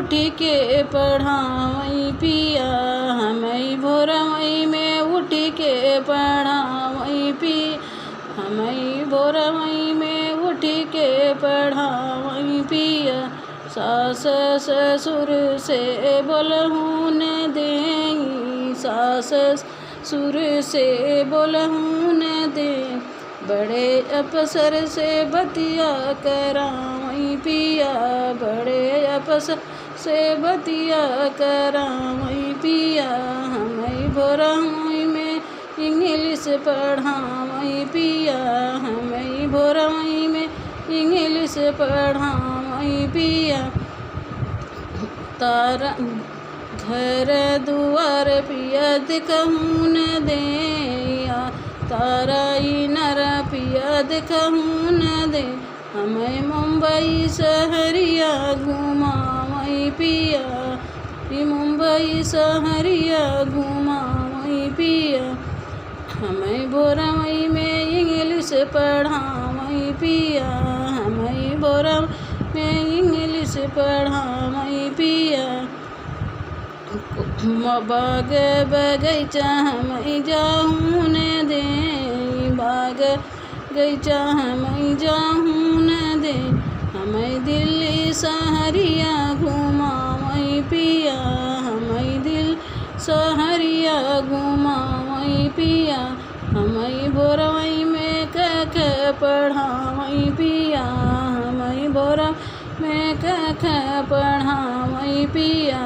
उठ के पढ़ावई पिया, हमई भोरमई में उठ के पढ़ावई पिया, हमई भोरमई में उठ के पढ़ावई पिया। सास ससुर से बोलहूँ न देई, सास ससुर से बोलहूँ न दे, बड़े अफसर से बतिया करावई पिया, बड़े अफसर से बतिया करावई पिया। हमई भोरमई में इंग्लिश पढ़ावई पिया, हमई भोरमई में इंग्लिश पढ़ावई पिया। तारा घर दुआर पिया दिखहूँ न देया, तारा इनर पिया दिखहूँ न दे, हमें मुंबई शहरिया घुमावई पिया, मुंबई शहरिया घुमावई पिया। हमें भोरमई में इंग्लिश पढ़ावई पिया, हमें भोरमई में इंग्लिश पढ़ावई पिया। बाग बगीचा हमई जाऊँ न दे, बाग बगीचा हमई जाऊँ न दे, हमें दिल्ली शहरिया घुमावई पिया, हमें दिल शहरिया घुमावई पिया। हमई भोरमई में कख पढ़ावई पिया, हमई भोरमई में कख पढ़ावई पिया।